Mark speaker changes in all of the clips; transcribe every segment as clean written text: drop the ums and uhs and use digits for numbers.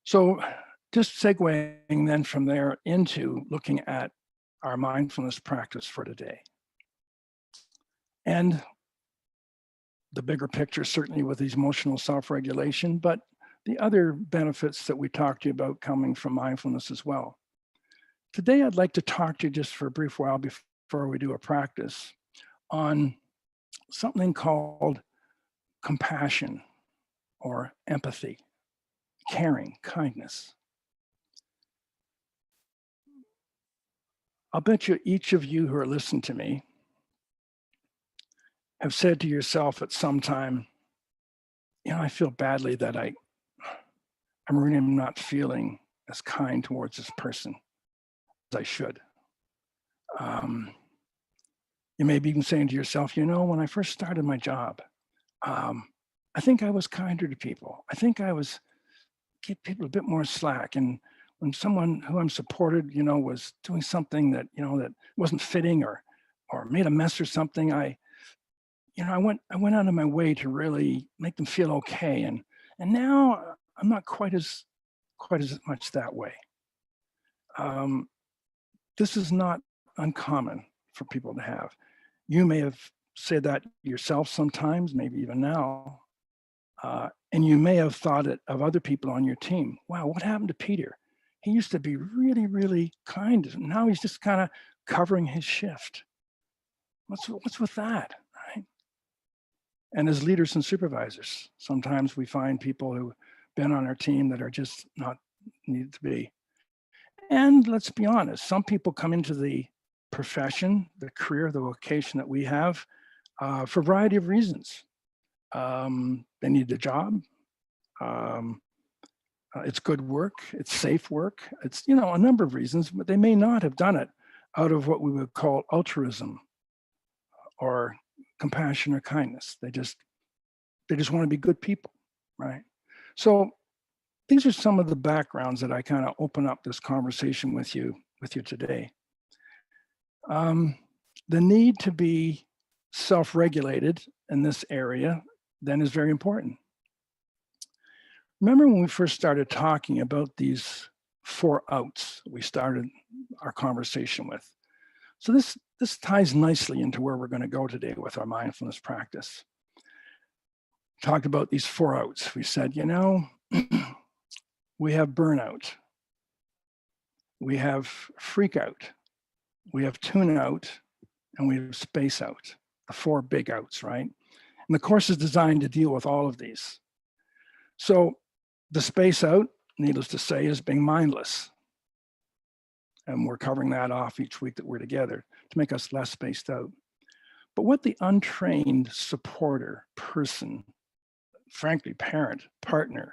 Speaker 1: So just segueing then from there into looking at our mindfulness practice for today. And the bigger picture, certainly with emotional self-regulation, but the other benefits that we talked to you about coming from mindfulness as well. Today, I'd like to talk to you just for a brief while before we do a practice on something called compassion or empathy, caring, kindness. I'll bet you each of you who are listening to me have said to yourself at some time, I feel badly that I'm really not feeling as kind towards this person as I should. You may be even saying to yourself, when I first started my job, I think I was kinder to people. I think I was give people a bit more slack. And when someone who I'm supported, was doing something that, that wasn't fitting or made a mess or something, I went out of my way to really make them feel okay. And now I'm not quite as much that way. This is not uncommon for people to have. You may have said that yourself sometimes, maybe even now. And you may have thought it of other people on your team. Wow, what happened to Peter? He used to be really, really kind. Now he's just kind of covering his shift. What's with that, right? And as leaders and supervisors, sometimes we find people who've been on our team that are just not needed to be. And let's be honest, some people come into the profession, the career, the vocation that we have for a variety of reasons. They need a job. It's good work. It's safe work. It's, a number of reasons, but they may not have done it out of what we would call altruism or compassion or kindness. They just want to be good people, right? So these are some of the backgrounds that I kind of open up this conversation with you today. The need to be self-regulated in this area then is very important. Remember when we first started talking about these 4 outs we started our conversation with? So this ties nicely into where we're going to go today with our mindfulness practice. Talked about these 4 outs. We said, we have burnout, we have freak out, we have tune out, and we have space out, the 4 big outs, right? And the course is designed to deal with all of these. So the space out, needless to say, is being mindless. And we're covering that off each week that we're together to make us less spaced out. But what the untrained supporter, person, frankly, parent, partner,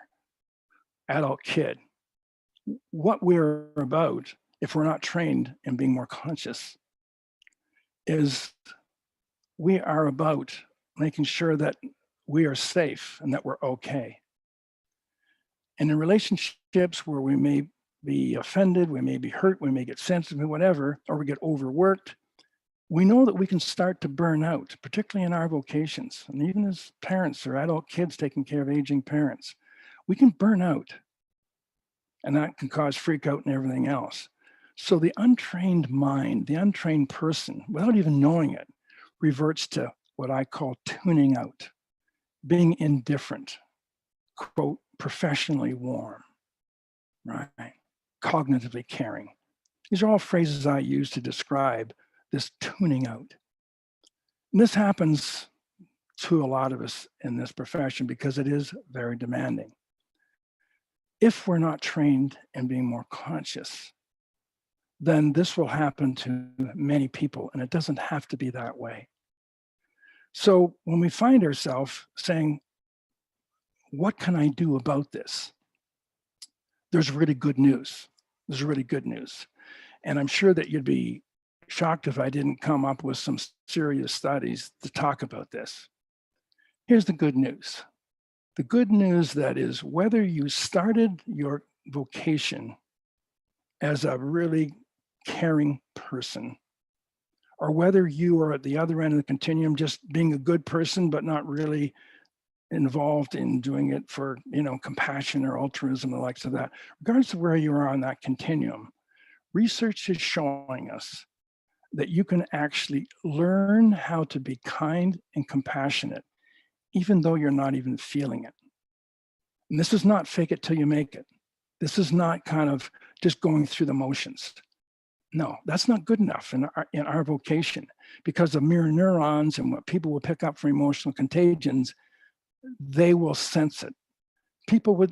Speaker 1: adult kid, what we're about, if we're not trained in being more conscious, is we are about making sure that we are safe and that we're okay. And in relationships where we may be offended, we may be hurt, we may get sensitive, whatever, or we get overworked, we know that we can start to burn out, particularly in our vocations. And even as parents or adult kids taking care of aging parents, we can burn out. And that can cause freak out and everything else. So the untrained mind, the untrained person, without even knowing it, reverts to what I call tuning out, being indifferent, quote, professionally warm, right? Cognitively caring. These are all phrases I use to describe this tuning out. And this happens to a lot of us in this profession because it is very demanding. If we're not trained in being more conscious, then this will happen to many people, and it doesn't have to be that way. So when we find ourselves saying, what can I do about this? There's really good news. There's really good news. And I'm sure that you'd be shocked if I didn't come up with some serious studies to talk about this. Here's the good news. The good news that is, whether you started your vocation as a really caring person, or whether you are at the other end of the continuum, just being a good person, but not really involved in doing it for, compassion or altruism, the likes of that, regardless of where you are on that continuum, research is showing us that you can actually learn how to be kind and compassionate, even though you're not even feeling it. And this is not fake it till you make it. This is not kind of just going through the motions. No, that's not good enough in our vocation, because of mirror neurons and what people will pick up from emotional contagions, they will sense it. People with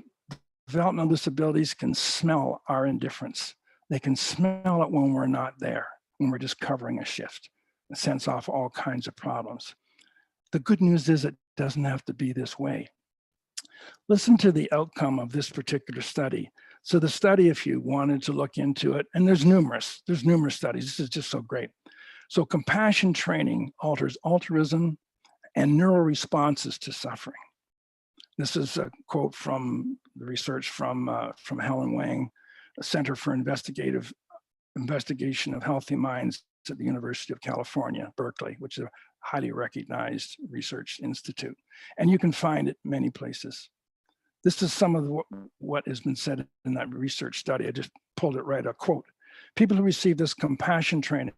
Speaker 1: developmental disabilities can smell our indifference. They can smell it when we're not there, when we're just covering a shift, and sense off all kinds of problems. The good news is it doesn't have to be this way. Listen to the outcome of this particular study. So the study, if you wanted to look into it, and there's numerous studies. This is just so great. So compassion training alters altruism and neural responses to suffering. This is a quote from the research from Helen Wang, Center for Investigation of Healthy Minds at the University of California, Berkeley, which is a highly recognized research institute. And you can find it many places. This is some of what has been said in that research study. I just pulled it right, a quote. People who received this compassion training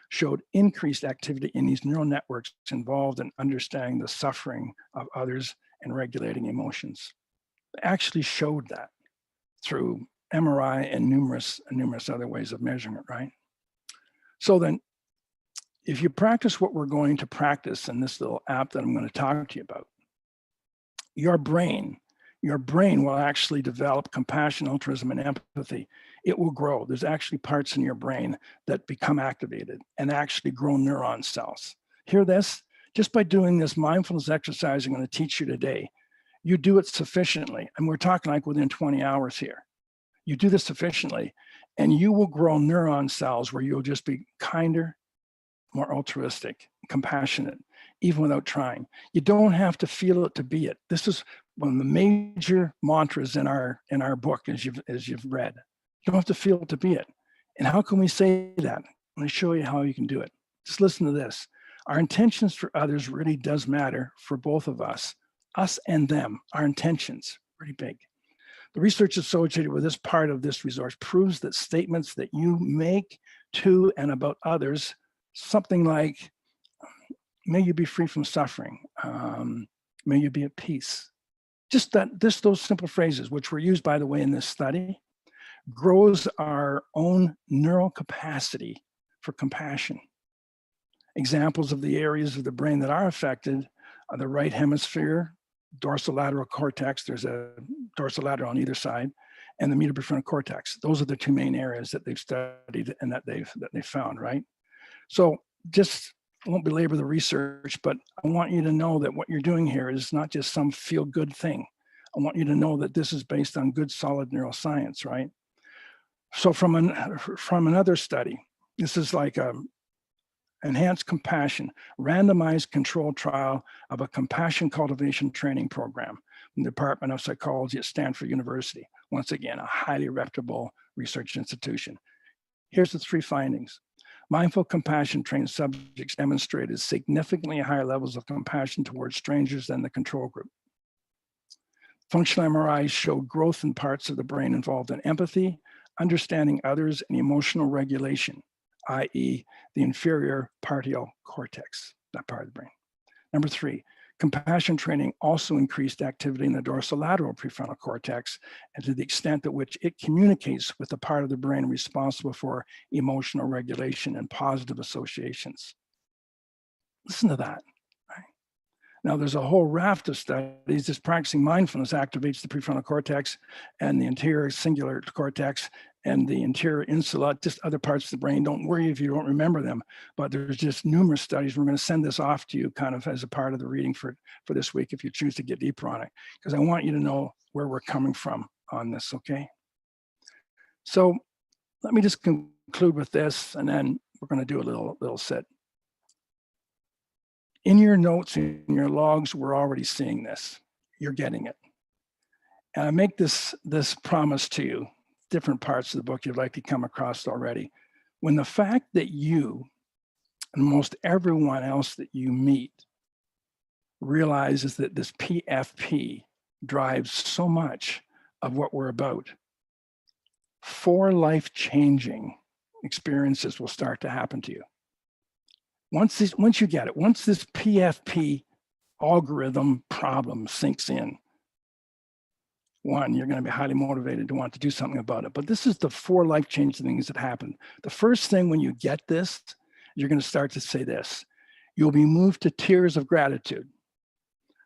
Speaker 1: showed increased activity in these neural networks involved in understanding the suffering of others and regulating emotions. They actually showed that through MRI and numerous other ways of measuring it, right? So then, if you practice what we're going to practice in this little app that I'm going to talk to you about, your brain will actually develop compassion, altruism, and empathy. It will grow. There's actually parts in your brain that become activated and actually grow neuron cells. Hear this? Just by doing this mindfulness exercise I'm going to teach you today, you do it sufficiently, and we're talking like within 20 hours here. You do this sufficiently, and you will grow neuron cells where you'll just be kinder, more altruistic, compassionate, even without trying. You don't have to feel it to be it. This is one of the major mantras in our book, as you've read. You don't have to feel it to be it. And how can we say that? Let me show you how you can do it. Just listen to this. Our intentions for others really does matter for both of us and them. Our intentions, pretty big. The research associated with this part of this resource proves that statements that you make to and about others, something like, may you be free from suffering, may you be at peace. Just those simple phrases, which were used, by the way, in this study, grows our own neural capacity for compassion. Examples of the areas of the brain that are affected are the right hemisphere, dorsolateral cortex, there's a dorsolateral on either side, and the medial prefrontal cortex. Those are the two main areas that they've studied and that they've found, right? So just, I won't belabor the research, but I want you to know that what you're doing here is not just some feel-good thing. I want you to know that this is based on good, solid neuroscience, right? So from another study, this is like enhanced compassion, randomized controlled trial of a compassion cultivation training program from the Department of Psychology at Stanford University. Once again, a highly reputable research institution. Here's the three findings. Mindful compassion trained subjects demonstrated significantly higher levels of compassion towards strangers than the control group. Functional MRIs showed growth in parts of the brain involved in empathy, understanding others, and emotional regulation, i.e. the inferior parietal cortex, that part of the brain. Number three, compassion training also increased activity in the dorsolateral prefrontal cortex, and to the extent to which it communicates with the part of the brain responsible for emotional regulation and positive associations. Listen to that. Right? Now, there's a whole raft of studies. Just practicing mindfulness activates the prefrontal cortex and the anterior cingulate cortex and the anterior insula, just other parts of the brain. Don't worry if you don't remember them, but there's just numerous studies. We're going to send this off to you kind of as a part of the reading for this week if you choose to get deeper on it, because I want you to know where we're coming from on this, okay? So let me just conclude with this, and then we're going to do a little sit. In your notes, in your logs, we're already seeing this. You're getting it. And I make this promise to you, different parts of the book you've likely come across already. When the fact that you and most everyone else that you meet realizes that this PFP drives so much of what we're about. 4 life-changing experiences will start to happen to you. Once you get it, once this PFP algorithm problem sinks in, 1, you're going to be highly motivated to want to do something about it. But this is the 4 life-changing things that happen. The first thing when you get this, you're going to start to say this: you'll be moved to tears of gratitude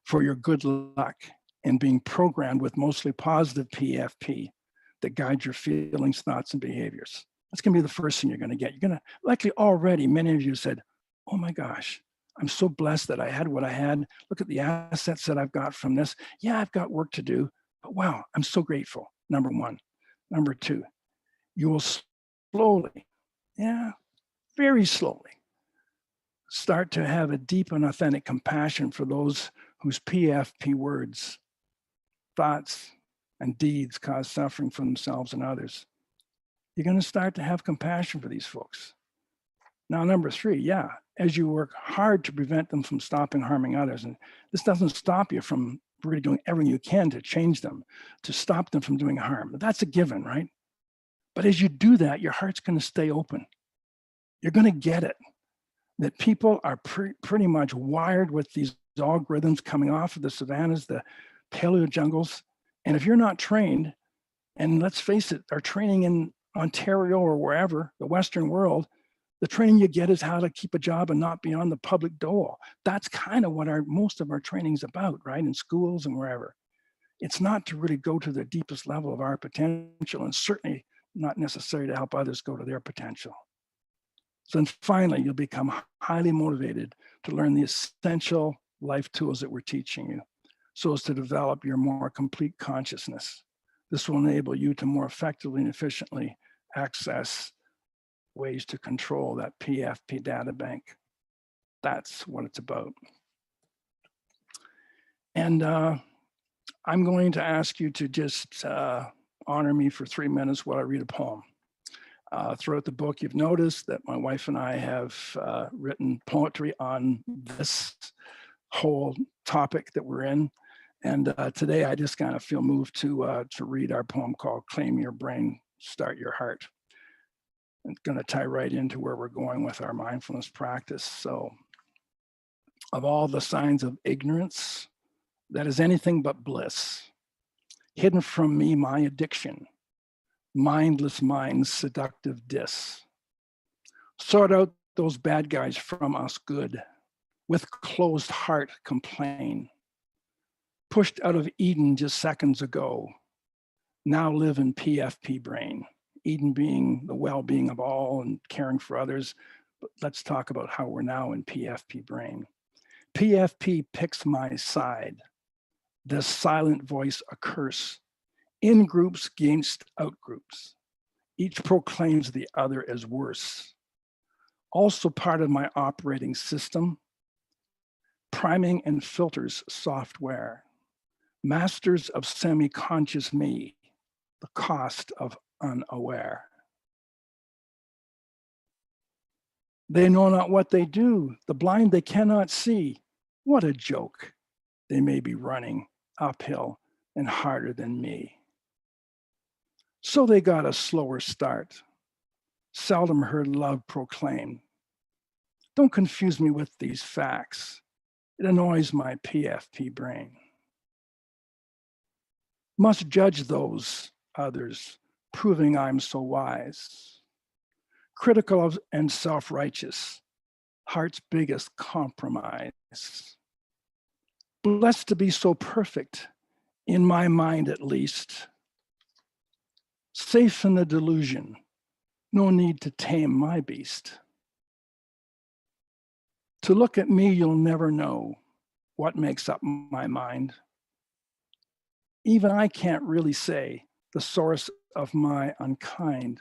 Speaker 1: for your good luck in being programmed with mostly positive PFP that guides your feelings, thoughts, and behaviors. That's going to be the first thing you're going to get. You're going to, likely already, many of you said, oh my gosh, I'm so blessed that I had what I had. Look at the assets that I've got from this. Yeah, I've got work to do, but wow, I'm so grateful. Number 1. Number 2, you will slowly, very slowly, start to have a deep and authentic compassion for those whose PFP words, thoughts, and deeds cause suffering for themselves and others. You're going to start to have compassion for these folks. Now, number 3, as you work hard to prevent them from stopping harming others, and this doesn't stop you from really doing everything you can to change them, to stop them from doing harm. That's a given, right? But as you do that, your heart's going to stay open. You're going to get it, that people are pretty much wired with these algorithms coming off of the savannas, the paleo jungles. And if you're not trained, and let's face it, our training in Ontario or wherever, the Western world, the training you get is how to keep a job and not be on the public dole. That's kind of what most of our training is about, right? In schools and wherever. It's not to really go to the deepest level of our potential, and certainly not necessary to help others go to their potential. So then finally, you'll become highly motivated to learn the essential life tools that we're teaching you, so as to develop your more complete consciousness. This will enable you to more effectively and efficiently access ways to control that PFP data bank. That's what it's about. And I'm going to ask you to just honor me for 3 minutes while I read a poem. Throughout the book, you've noticed that my wife and I have written poetry on this whole topic that we're in. And today I just kind of feel moved to read our poem called Claim Your Brain, Start Your Heart. It's going to tie right into where we're going with our mindfulness practice. So, of all the signs of ignorance, that is anything but bliss. Hidden from me, my addiction, mindless mind's seductive diss. Sort out those bad guys from us good, with closed heart complain. Pushed out of Eden just seconds ago, now live in PFP brain. Eden being the well-being of all and caring for others. But let's talk about how we're now in PFP brain. PFP picks my side. This silent voice a curse. In groups against out groups. Each proclaims the other as worse. Also part of my operating system. Priming and filters software. Masters of semi-conscious me. The cost of unaware. They know not what they do, the blind they cannot see. What a joke. They may be running uphill and harder than me. So they got a slower start. Seldom heard love proclaimed. Don't confuse me with these facts. It annoys my PFP brain. Must judge those others, proving I'm so wise. Critical of and self-righteous, heart's biggest compromise. Blessed to be so perfect, in my mind at least. Safe in the delusion, no need to tame my beast. To look at me, you'll never know what makes up my mind. Even I can't really say the source of my unkind.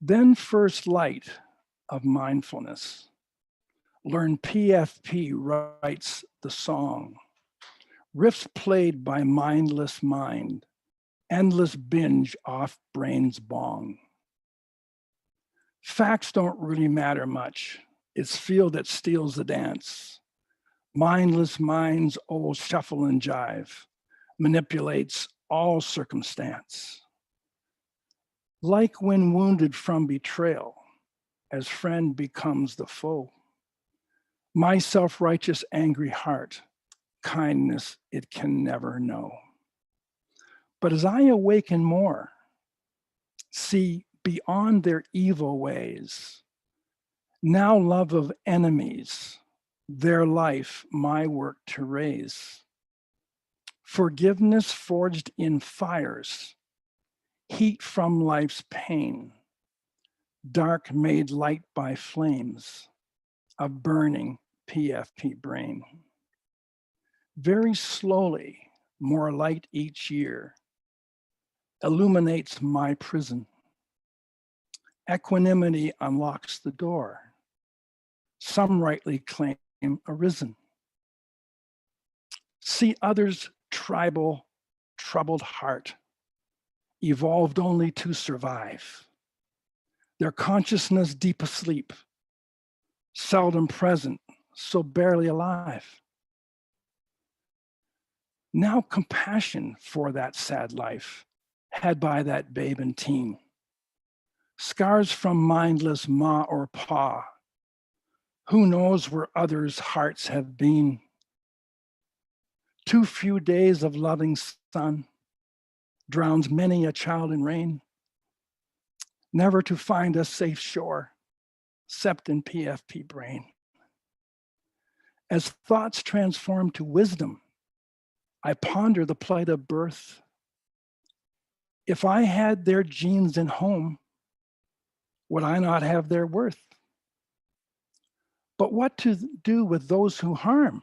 Speaker 1: Then first light of mindfulness. Learn PFP writes the song. Riffs played by mindless mind. Endless binge off brain's bong. Facts don't really matter much. It's feel that steals the dance. Mindless minds all shuffle and jive, manipulates all circumstance. Like when wounded from betrayal, as friend becomes the foe. My self-righteous angry heart, kindness it can never know. But as I awaken more, see beyond their evil ways, now love of enemies, their life my work to raise. Forgiveness forged in fires, heat from life's pain, dark made light by flames, a burning PFP brain. Very slowly, more light each year, illuminates my prison. Equanimity unlocks the door. Some rightly claim arisen. See others' tribal, troubled heart, evolved only to survive. Their consciousness deep asleep, seldom present, so barely alive. Now compassion for that sad life had by that babe and teen. Scars from mindless ma or pa. Who knows where others' hearts have been? Too few days of loving sun drowns many a child in rain, never to find a safe shore, except in PFP brain. As thoughts transform to wisdom, I ponder the plight of birth. If I had their genes in home, would I not have their worth? But what to do with those who harm?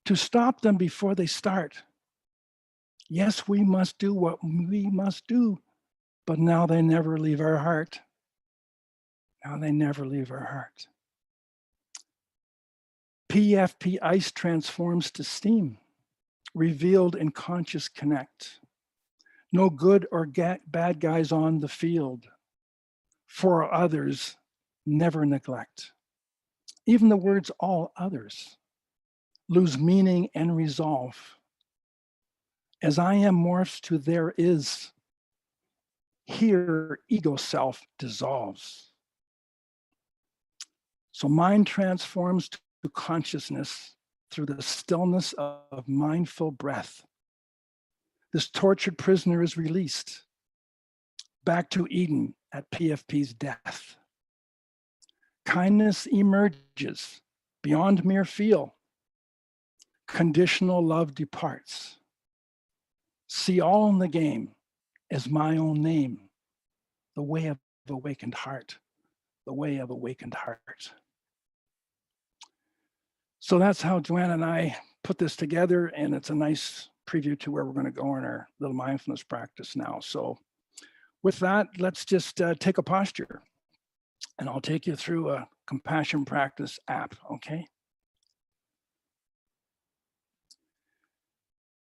Speaker 1: To stop them before they start. Yes, we must do what we must do, but now they never leave our heart. Now they never leave our heart. PFP ice transforms to steam, revealed in conscious connect. No good or bad guys on the field. For others, never neglect. Even the words all others lose meaning and resolve. As I am morphs to there is, here ego self dissolves. So mind transforms to consciousness through the stillness of mindful breath. This tortured prisoner is released back to Eden at PFP's death. Kindness emerges beyond mere feel. Conditional love departs. See all in the game as my own name, the way of awakened heart, the way of awakened heart. So that's how Joanne and I put this together, and it's a nice preview to where we're going to go in our little mindfulness practice now. So with that, let's just take a posture, and I'll take you through a compassion practice app, okay?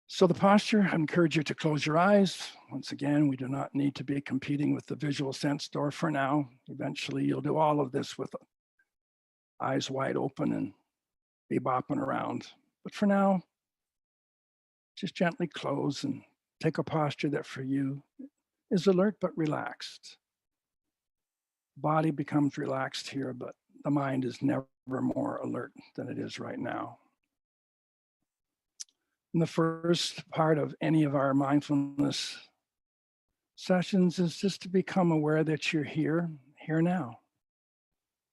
Speaker 1: So the posture, I encourage you to close your eyes. Once again, we do not need to be competing with the visual sense door for now. Eventually, you'll do all of this with eyes wide open and be bopping around. But for now, just gently close and take a posture that for you is alert but relaxed. Body becomes relaxed here, but the mind is never more alert than it is right now. And the first part of any of our mindfulness sessions is just to become aware that you're here now.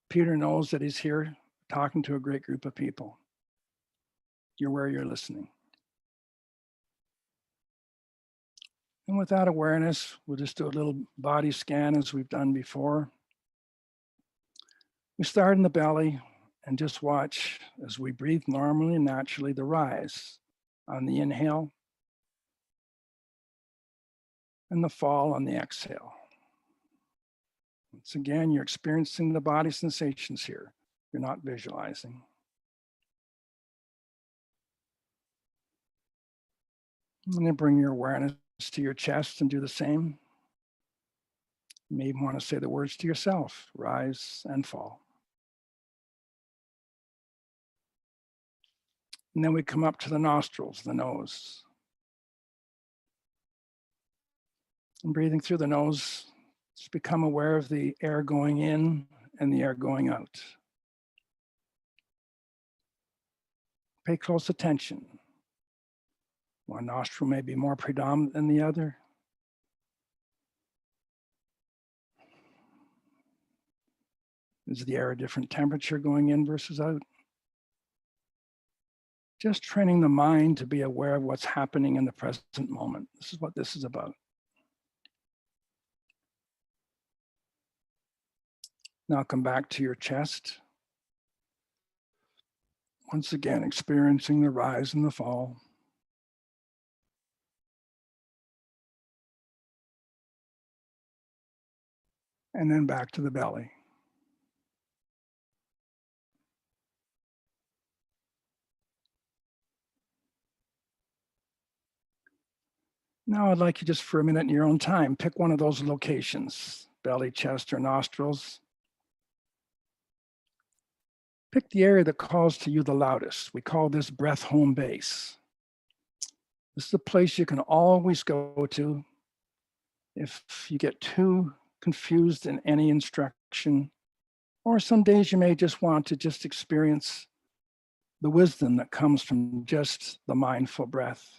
Speaker 1: Peter knows that he's here talking to a great group of people. You're where you're listening. And with that awareness, we'll just do a little body scan as we've done before. We start in the belly and just watch as we breathe normally and naturally the rise on the inhale and the fall on the exhale. Once again, you're experiencing the body sensations here. You're not visualizing. And then bring your awareness to your chest and do the same. You may even want to say the words to yourself, rise and fall. And then we come up to the nostrils, the nose. And breathing through the nose, just become aware of the air going in and the air going out. Pay close attention. One nostril may be more predominant than the other. Is the air a different temperature going in versus out? Just training the mind to be aware of what's happening in the present moment. This is what this is about. Now come back to your chest. Once again, experiencing the rise and the fall. And then back to the belly. Now I'd like you just for a minute in your own time, pick one of those locations, belly, chest, or nostrils. Pick the area that calls to you the loudest. We call this breath home base. This is the place you can always go to if you get too confused in any instruction, or some days you may just want to just experience the wisdom that comes from just the mindful breath.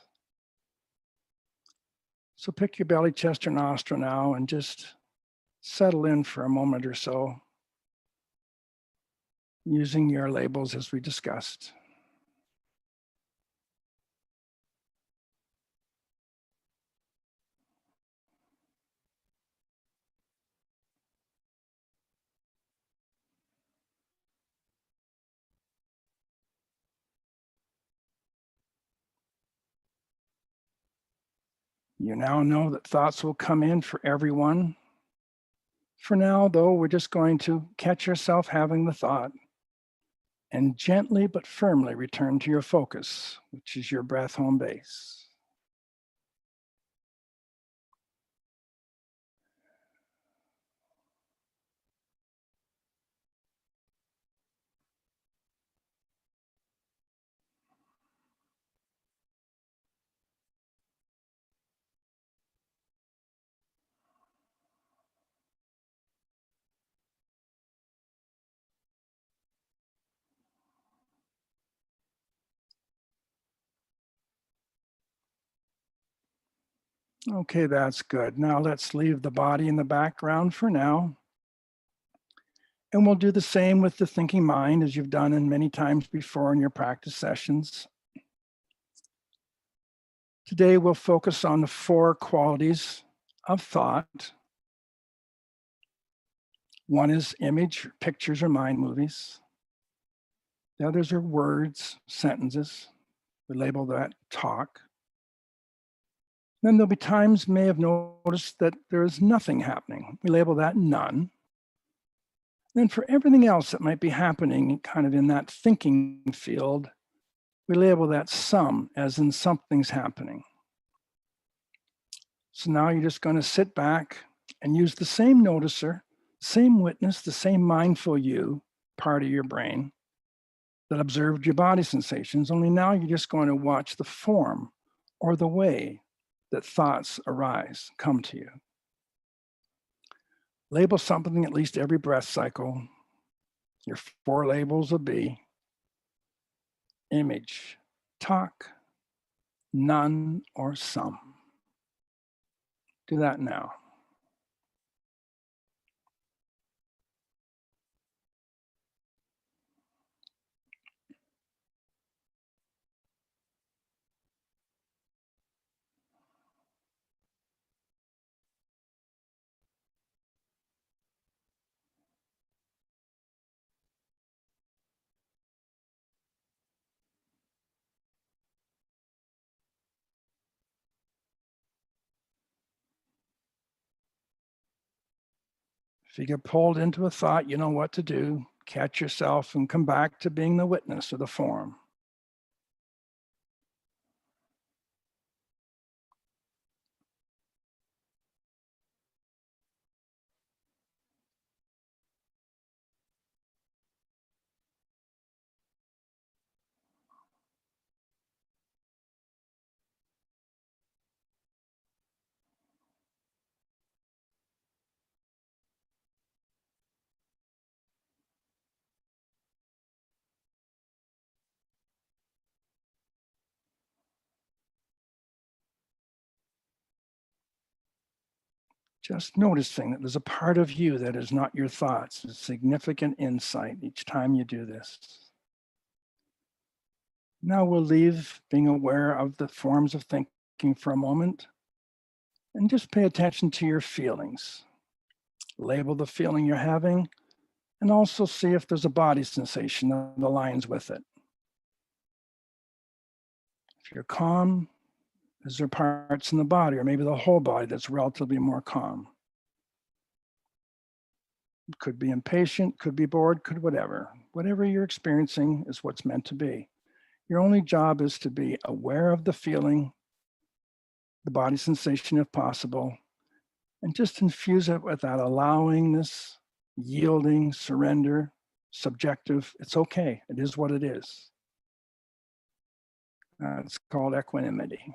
Speaker 1: So pick your belly, chest, or nostril now and just settle in for a moment or so, using your labels as we discussed. You now know that thoughts will come in for everyone. For now, though, we're just going to catch yourself having the thought and gently but firmly return to your focus, which is your breath home base. Okay, that's good. Now let's leave the body in the background for now. And we'll do the same with the thinking mind as you've done in many times before in your practice sessions. Today, we'll focus on the 4 qualities of thought. One is image, pictures, or mind movies. The others are words, sentences. We label that talk. Then there'll be times you may have noticed that there is nothing happening. We label that none. Then for everything else that might be happening kind of in that thinking field, we label that some, as in something's happening. So now you're just going to sit back and use the same noticer, same witness, the same mindful you part of your brain that observed your body sensations, only now you're just going to watch the form or the way that thoughts arise, come to you. Label something at least every breath cycle. Your 4 labels will be image, talk, none, or some. Do that now. If you get pulled into a thought, you know what to do. Catch yourself and come back to being the witness of the form. Just noticing that there's a part of you that is not your thoughts, a significant insight each time you do this. Now we'll leave being aware of the forms of thinking for a moment and just pay attention to your feelings. Label the feeling you're having and also see if there's a body sensation that aligns with it. If you're calm, is there parts in the body or maybe the whole body that's relatively more calm? It could be impatient, could be bored, could whatever. Whatever you're experiencing is what's meant to be. Your only job is to be aware of the feeling, the body sensation if possible, and just infuse it with that allowingness, yielding, surrender, subjective. It's okay. It is what it is. It's called equanimity.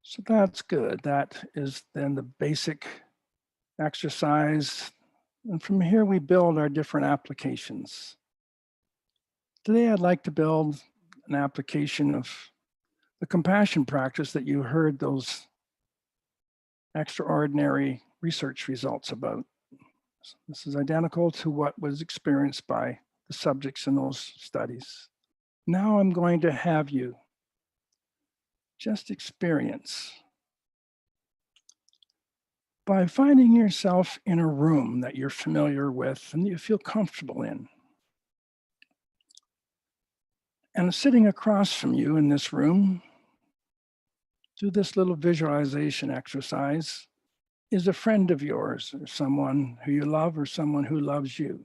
Speaker 1: So that's good. That is then the basic exercise. And from here, we build our different applications. Today, I'd like to build an application of the compassion practice that you heard those extraordinary research results about. This is identical to what was experienced by the subjects in those studies. Now I'm going to have you just experience by finding yourself in a room that you're familiar with and you feel comfortable in. And sitting across from you in this room, do this little visualization exercise, is a friend of yours or someone who you love or someone who loves you.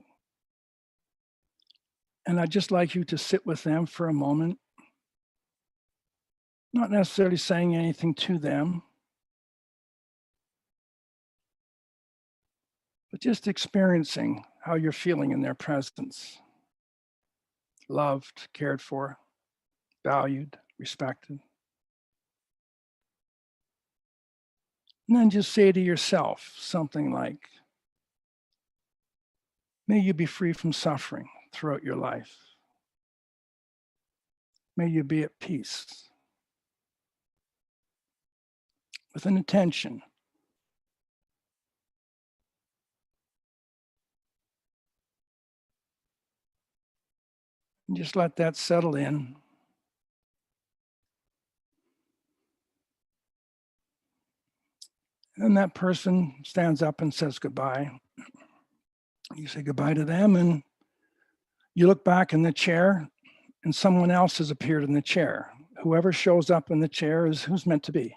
Speaker 1: And I'd just like you to sit with them for a moment, not necessarily saying anything to them, but just experiencing how you're feeling in their presence. Loved, cared for, valued, respected. And then just say to yourself something like, may you be free from suffering throughout your life. May you be at peace. With an intention. And just let that settle in. And that person stands up and says goodbye. You say goodbye to them and you look back in the chair and someone else has appeared in the chair. Whoever shows up in the chair is who's meant to be.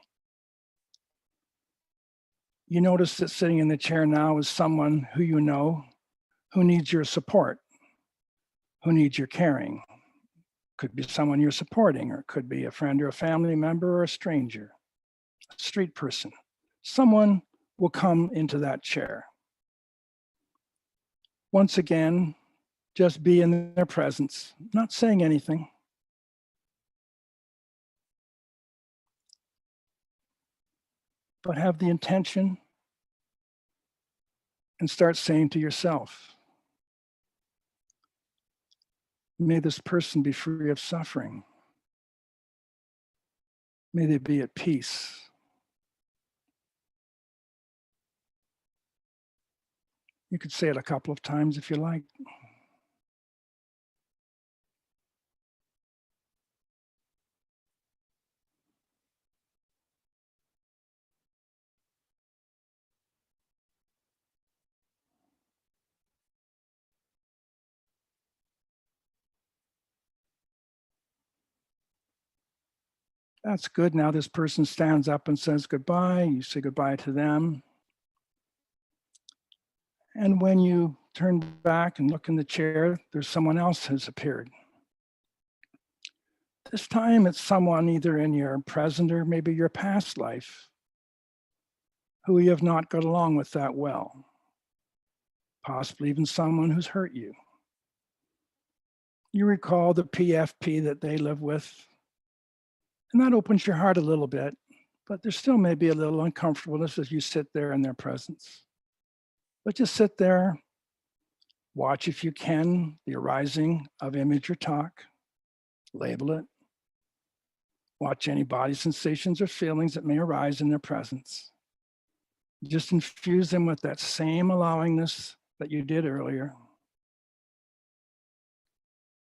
Speaker 1: You notice that sitting in the chair now is someone who you know, who needs your support, who needs your caring. Could be someone you're supporting, or it could be a friend or a family member or a stranger, a street person. Someone will come into that chair. Once again, just be in their presence, not saying anything. But have the intention and start saying to yourself, may this person be free of suffering. May they be at peace. You could say it a couple of times if you like. That's good. Now this person stands up and says goodbye. You say goodbye to them. And when you turn back and look in the chair, there's someone else has appeared. This time it's someone either in your present or maybe your past life who you have not got along with that well, possibly even someone who's hurt you. You recall the PFP that they live with, and that opens your heart a little bit, but there still may be a little uncomfortableness as you sit there in their presence. But just sit there, watch if you can the arising of image or talk, label it, watch any body sensations or feelings that may arise in their presence. Just infuse them with that same allowingness that you did earlier.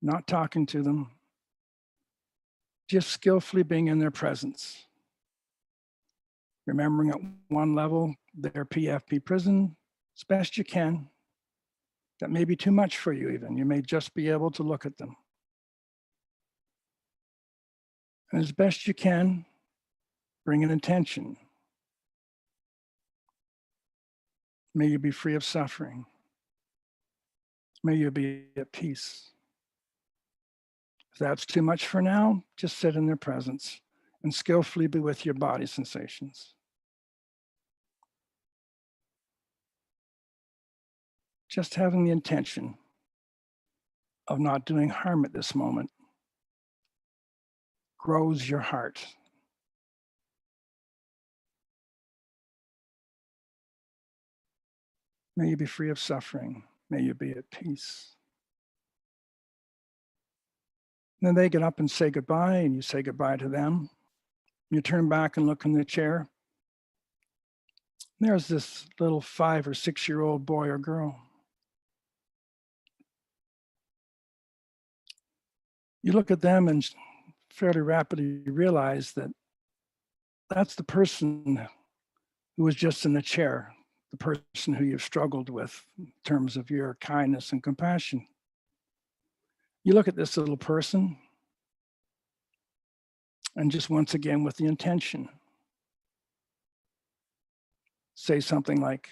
Speaker 1: Not talking to them, just skillfully being in their presence. Remembering at one level their PFP prison as best you can. That may be too much for you even. You may just be able to look at them. And as best you can, bring an intention. May you be free of suffering. May you be at peace. If that's too much for now, just sit in their presence and skillfully be with your body sensations. Just having the intention of not doing harm at this moment grows your heart. May you be free of suffering. May you be at peace. And then they get up and say goodbye, and you say goodbye to them. You turn back and look in the chair. There's this little 5 or 6-year-old boy or girl. You look at them and fairly rapidly realize that that's the person who was just in the chair, the person who you've struggled with in terms of your kindness and compassion. You look at this little person and just once again with the intention, say something like,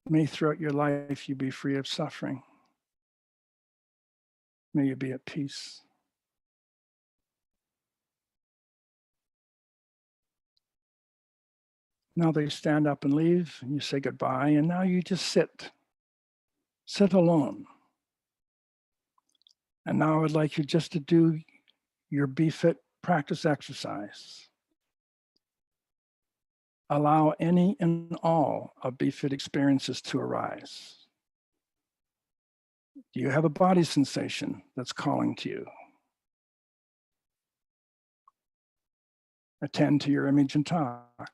Speaker 1: may throughout your life you be free of suffering. May you be at peace. Now they stand up and leave, and you say goodbye, and now you just sit alone. And now I would like you just to do your Be Fit practice exercise. Allow any and all of Be Fit experiences to arise. Do you have a body sensation that's calling to you? Attend to your image and talk.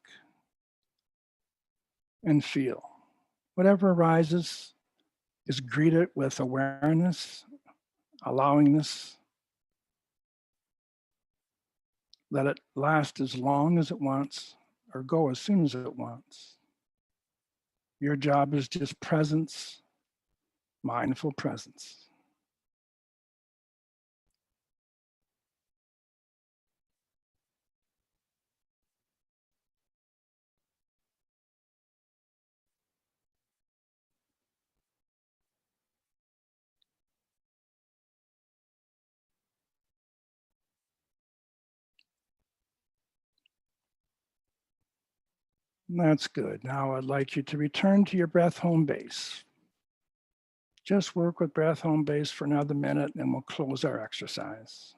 Speaker 1: And feel. Whatever arises is greeted with awareness, allowingness. Let it last as long as it wants or go as soon as it wants. Your job is just presence, mindful presence. That's good. Now I'd like you to return to your breath home base. Just work with breath home base for another minute and we'll close our exercise.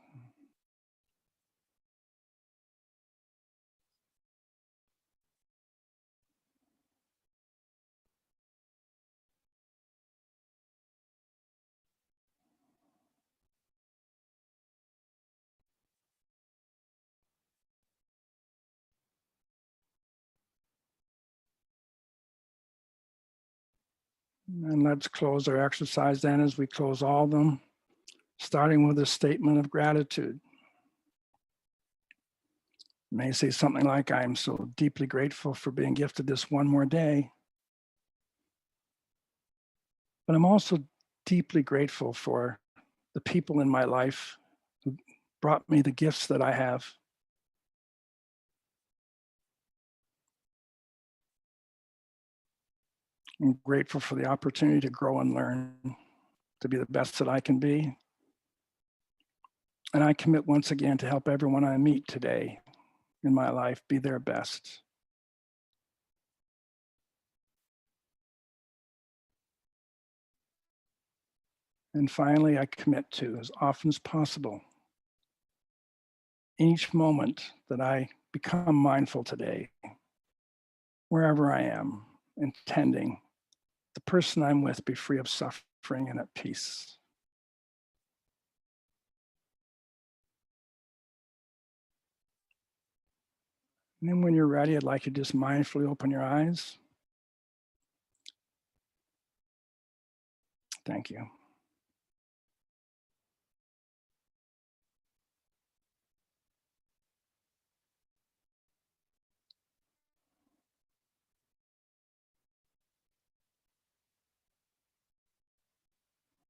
Speaker 1: And let's close our exercise then as we close all of them, starting with a statement of gratitude. You may say something like, I am so deeply grateful for being gifted this one more day. But I'm also deeply grateful for the people in my life who brought me the gifts that I have. I'm grateful for the opportunity to grow and learn, to be the best that I can be. And I commit once again to help everyone I meet today in my life be their best. And finally, I commit to, as often as possible, in each moment that I become mindful today, wherever I am, intending the person I'm with be free of suffering and at peace. And then when you're ready, I'd like you to just mindfully open your eyes. Thank you.